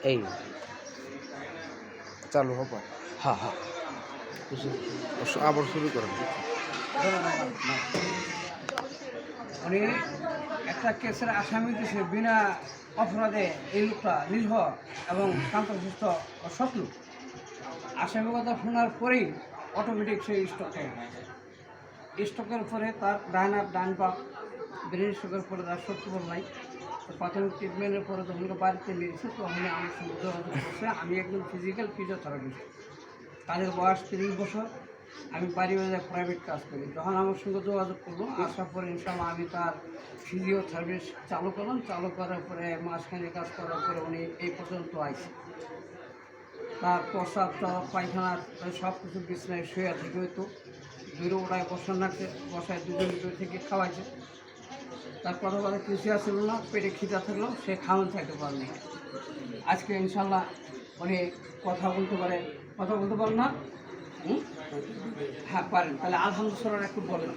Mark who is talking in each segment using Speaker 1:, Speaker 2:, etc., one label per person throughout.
Speaker 1: এই
Speaker 2: চালু হবে।
Speaker 1: হ্যাঁ হ্যাঁ
Speaker 2: আবার শুরু করেন।
Speaker 3: উনি একটা কেসের আসামি দিয়েছে বিনা অপরাধে। এই লোকটা নির্ভর এবং শান্তশিষ্ট ও শত্রু। আসামি কথা শোনার পরেই অটোমেটিক সে স্টক হয়ে গেছে। স্টকের পরে তার ডান পা ব্রেন স্টকের পরে তার শত্রু নাই। প্রাথমিক ট্রিটমেন্টের পরে যখন বাড়িতে নিয়েছে তখন আমার সঙ্গে যোগাযোগ করছে। আমি একজন ফিজিক্যাল ফিজিওথেরাপিস্ট, তাদের বয়স 30 বছর। আমি বাড়িতে প্রাইভেট কাজ করি। যখন আমার সঙ্গে যোগাযোগ করলো, আসার পরে ইনশাল্লাহ আমি তার ফিজিওথেরাপি চালু করলাম। চালু করার পরে মাঝখানে কাজ করার পরে উনি এই পর্যন্ত আইছে। তার প্রস্রাব পায়খানা সব কিছু বিছনায় শুয়ে থেকে হইতো। দূরে ওটায় বসায় দুজন থেকে খাওয়াইছে। তার কথা কিছু আসছিল না, পেটে খিদা থাকলেও সে খাওয়ান থাকতে পারেনি। আজকে ইনশাল্লাহ উনি কথা বলতে পারে না? হ্যাঁ পারেন। তাহলে আলহামদুলিল্লাহ একটু বলেন।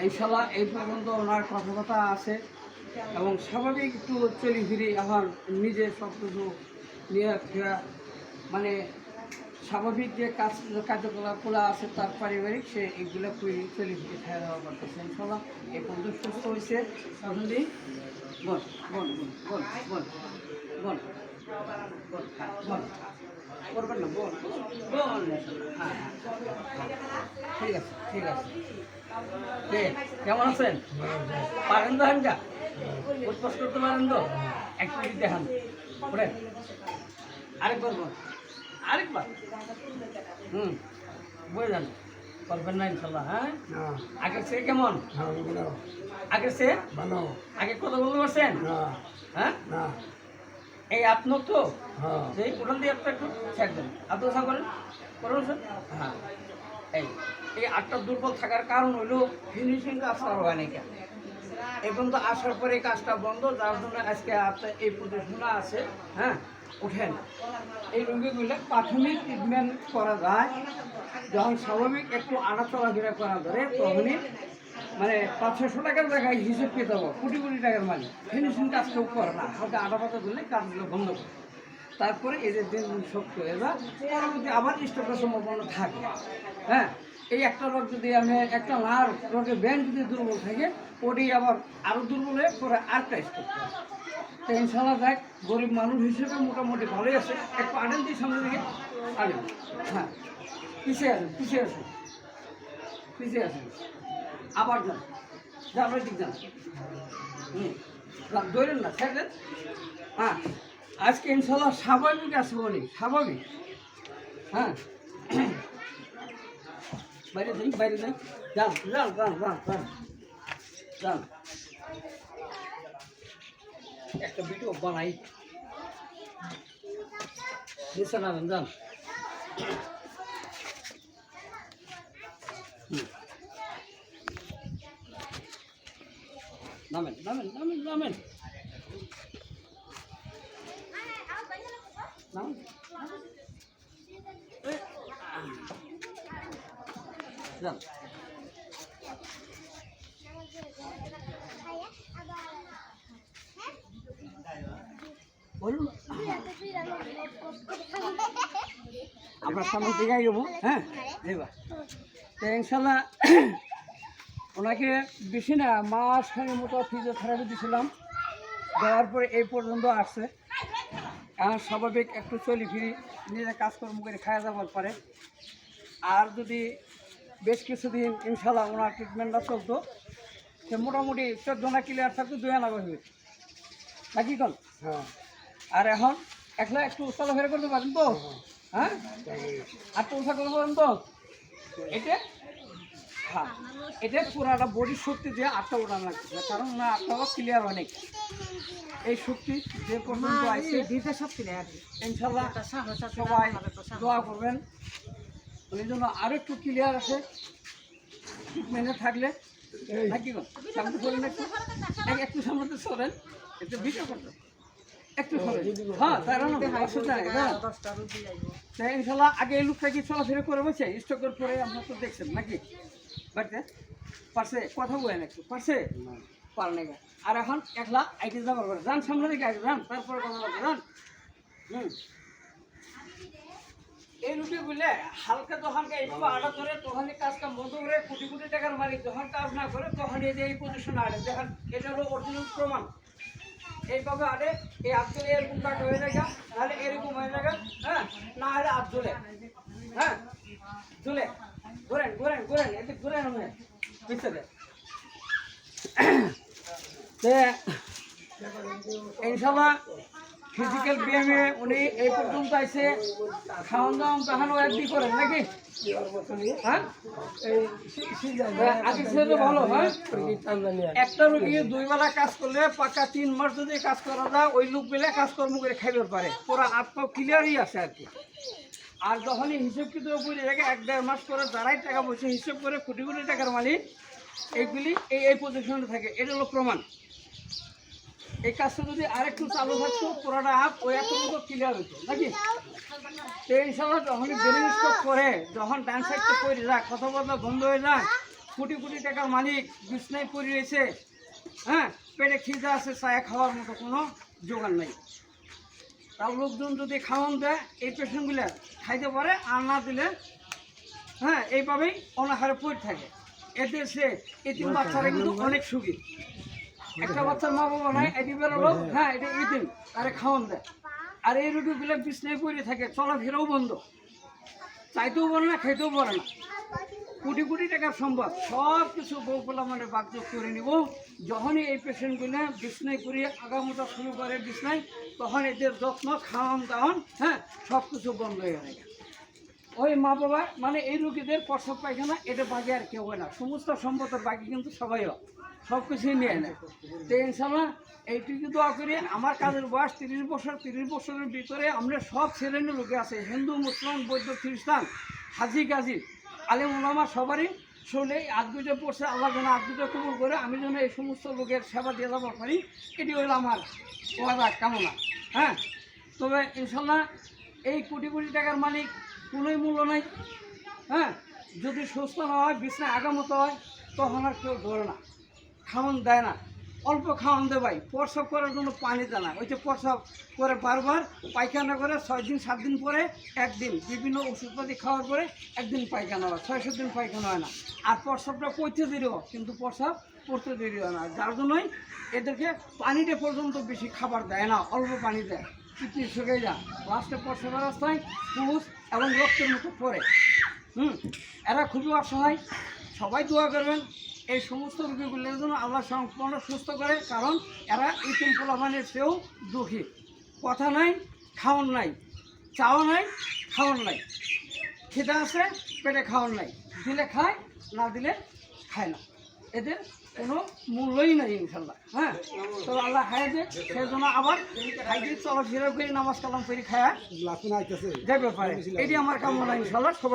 Speaker 3: ইনশাল্লাহ এই পর্যন্ত ওনার কথাবার্তা আছে এবং স্বাভাবিক একটু চলি ফিরি। এখন নিজে সব কিছু নিয়ে ফেরা মানে স্বাভাবিক যে কার্যকলাপগুলো আছে তার পারিবারিক সে এইগুলো চলি ফিরে খাওয়া দাওয়া করতেছে। ইনশাল্লাহ এই পর্যন্ত সুস্থ হয়েছে। এখন দিই বল বল বল বল বল বল করবেন না, বল বল। হ্যাঁ ঠিক আছে ঠিক আছে। কেমন আছেন? পারেন তো হানকা উৎপাস করতে পারেন তো? এক মিনিট দেখান ওরে আরেকবার বল, আরেকবার। বুঝলেন করবেন না ইনশাল্লাহ। হ্যাঁ আগের সে কেমন? আগের সে ভালো। আগে কথা বলতে পারছেন? হ্যাঁ এই আপনার তো সেই ওটান দিয়ে একটা একটু ছেড় দেন। আত্মসা করেন করুন। হ্যাঁ এই আটটা দুর্বল থাকার কারণ হইল ফিনিশিং কাজ করা হয় নাকি। এখন তো আসার পরে কাজটা বন্ধ, যার জন্য আজকে আপনার এই প্রদর্শনা আছে। হ্যাঁ ওঠেন। এই রোগীগুলো প্রাথমিক ট্রিটমেন্ট করা যায় যখন স্বাভাবিক একটু আড়া চলাফেরা করা ধরে, তখনই মানে 500-600 টাকার জায়গায় হিসেব পেতে হবে কোটি কোটি টাকার মালিক। ফিনিশিং কাজ কেউ করে না, হালকা আটা পাতা ধরলে কাজগুলো বন্ধ করে। তারপরে এদের দিন শক্ত হয়ে যায়, পরবর্তী আবার স্টকের সম্ভাবনা থাকে। হ্যাঁ এই একটা রোগ যদি আমি একটা নার রোগের ব্যান্ড যদি দুর্বল থাকে, ওটি আবার আরও দুর্বল হয়ে পরে আরেকটা স্টক করে। তো ইনশাল্লাহ দেখ গরিব মানুষ হিসেবে মোটামুটি ভালোই আছে। একটু আনেন দিই সামনে দিকে আনেন। হ্যাঁ পিছিয়ে আছেন পিছিয়ে আছেন পিছিয়ে আছেন। আবার যান যান ওই দিক যান। দৌড়েন না থাকবেন। হ্যাঁ আজকে ইনশাল্লাহ স্বাভাবিক আছে বলি, স্বাভাবিক। হ্যাঁ বাইরে যাই যান যান যান যান যান যান। একটা ভিডিও বানাই নিচে নামেন যান। নামেন নামেন নামেন নামেন যান। বলুন আপনার সামনে দিকে যাবো। হ্যাঁ এবার তো ইনশাল্লাহ ওনাকে বেশি না মাসখানেক মতো ফিজিওথেরাপি দিয়েছিলাম। দেওয়ার পরে এই পর্যন্ত আসছে। এখন স্বাভাবিক একটু চলি ফিরি, নিজে কাজকর্ম করে খাওয়া দাওয়ার পরে। আর যদি বেশ কিছুদিন ইনশাল্লাহ ওনার ট্রিটমেন্টটা চলতো, সে মোটামুটি 14 আনা ক্লিয়ার থাকতো, 2 আনা হয়ে নাকি কল। হ্যাঁ আর এখন একলা একটু চলাফেরা করতে পারেন তো? হ্যাঁ আর তো উঠা করতে পারেন তো? এটা হ্যাঁ এটা পুরাটা বডির শক্তি দিয়ে 8টা উঠান লাগতেছে, কারণ না 8টা ক্লিয়ার অনেক। এই শক্তি যে পর্যন্ত আসছে ইনশাল্লাহ সবাই দোয়া করবেন উনি জন্য আরও একটু ক্লিয়ার আছে ট্রিটমেন্টে থাকলে। নাকি গো? সামনে সরেন একটু সামনে তো সরেন, একটু ভিডিও করতে একটু সরেন। হ্যাঁ তার অসুবিধা নেই। হ্যাঁ ইনশাল্লাহ আগে এই লোকটা কি চলাফেরা করে বসে স্টকের পরে আপনার তো দেখছেন নাকি বাড়িতে পারছে কথা বলেন একটু পারছে পার নাই। আর এখন একলা আইটি যাবার পরে যান সামনে দিকে আগে যান, তারপরে কথা বলতে যান। এই রুটি বুঝলে হালকা যখন একটু আড়া ধরে তখন কাজ কাম বন্ধ করে কোটি কোটি টাকার মালিক যখন কাজ না করে তখন এই পজিশন আড়ে দেখেন, এটা হলো অরিজিনাল প্রমাণ। এইভাবে আড়ে এই আজকে এরকম কাট হয়ে যায়, নাহলে এরকম হয়ে যায়, হ্যাঁ না হলে আজ ঝুলে, হ্যাঁ ঝুলে ঘুরেন ঘুরেন ঘুরেন এতে ঘুরেন আমি পিছনে ইনশাল্লাহ ফিজিক্যাল ব্যায়ামে উনি এই পর্যন্ত আইসে খাওয়ান দাওয়ান তাহানও একদিন করেন নাকি? হ্যাঁ আগে ছিল তো ভালো। হ্যাঁ একটা রুগী 2 বেলা কাজ করলে পাকা 3 মাস যদি কাজ করা যায় ওই লোক বেলা কাজকর্ম করে খাইতে পারে, পুরো আত্ম ক্লিয়ারই আছে আর কি। আর যখনই হিসেব কিন্তু বুঝে থাকে 1-1.5 মাস করে যারাই টাকা পয়সা হিসেব করে কোটি কোটি টাকার মালিক এইগুলি এই পজিশনে থাকে, এটা হলো প্রমাণ। এই কাজটা যদি আরেকটু চালু থাকতো পুরোটা ওই এতটুকু ক্লিয়ার হতো নাকি? তো ইনশাল্লাহ যখনই ব্রেন স্ট্রোক করে, যখন ডান সাইডটা পড়ে যায়, কথা বলা বন্ধ হয়ে যায়, কোটি কোটি টাকার মালিক বিছনায় পড়ে রয়েছে, হ্যাঁ পেটে খিদে আছে, চায়া খাওয়ার মতো কোনো জোগান নেই, তার লোকজন যদি খাওয়ান দেয় এই পেশেন্টগুলো খাইতে পারে, আর না দিলে হ্যাঁ এইভাবেই অনাহারে পড়ে থাকে। এতে সে এতিম বাচ্চারা কিন্তু অনেক সুখী। একটা বাচ্চার মা বাবা নাই, এটি বেরোলো, হ্যাঁ এটা এতিম, তারে খাওয়ান দেয়। আর এই রুগীগুলো বিছনায় পড়ে থাকে, চলাফেরাও বন্ধ, চাইতেও পারে না, খাইতেও পারে না। কোটি কোটি টাকার সম্পদ সব কিছু বউপলা মানে বাগযোগ করে নিব। যখনই এই পেশেন্টগুলো বিছনায় করিয়ে আগামোটা শুরু করে বিছনায়, তখন এদের যত্ন খাওয়ান দাওয়ান হ্যাঁ সব কিছু বন্ধ হয়ে যায়। ওই মা বাবা মানে এই রুগীদের প্রসব পায়খানা এটা বাকি আর কেউ হয় না, সমস্ত সম্পদের বাকি কিন্তু সবাই সব কিছুই নিয়ে নেয়। তো ইনশাল্লাহ এইটুকু দোয়া করি। আমার কাজের বয়স 30 বছর, 30 বছরের ভিতরে আমরা সব শ্রেণীর লোকে আছে, হিন্দু মুসলমান বৌদ্ধ খ্রিস্টান হাজি গাজী আলেম ওলামা সবারই শরীরে আদগুজে পড়ছে। আল্লাহ যেন আদগুজে কবুল করে আমি যেন এই সমস্ত লোকের সেবা দিয়ে যাবো পারি, এটি হলো আমার ওয়াদা কামনা। হ্যাঁ তবে ইনশাল্লাহ এই কোটি কোটি টাকার মালিক কোনোই মূল্য নাই। হ্যাঁ যদি সুস্থ না হয়, বিছনায় আগামতো হয়, তখন আর কেউ ধরে না, খাওয়ান দেয় না, অল্প খাওয়ান দেয় ভাই। প্রসব করার জন্য পানি দেয় না, ওই যে প্রসব করে বারবার পায়খানা করে 6 দিন 7 দিন পরে একদিন বিভিন্ন ওষুধপাতি খাওয়ার পরে একদিন পায়খানা হয়, 6-7 দিন পায়খানা হয় না। আর প্রসবটা পড়তে দেরি হয়, কিন্তু প্রসব পড়তে দেরি হয় না, যার জন্যই এদেরকে পানিটা পর্যন্ত বেশি খাবার দেয় না, অল্প পানি দেয়, কিডনি শুকিয়ে যায়, লাস্টে প্রসবের রাস্তায় পুষ এবং রক্তের মতো পড়ে। এরা খুবই অসহায়, সবাই দোয়া করবেন এই সমস্ত রোগীগুলোর জন্য আল্লাহ সম্পূর্ণ সুস্থ করে, কারণ এরা ইতিম পোলাপানের চেয়েও দুঃখী। কথা নাই, খাওয়ান নাই, চাওয়া নাই, খাওয়ান নাই, খিদা আছে পেটে খাওয়ান নাই, দিলে খায় না দিলে খায় না, এদের কোনো মূল্যই নাই ইনশাল্লাহ। হ্যাঁ তো আল্লাহ খায় যে সেই জন্য আবার খাইতে চলাফেরা করে নামাজ কালাম করে খায়া যাবে পারে, এটি আমার কামনা ইনশাল্লাহ। সবাই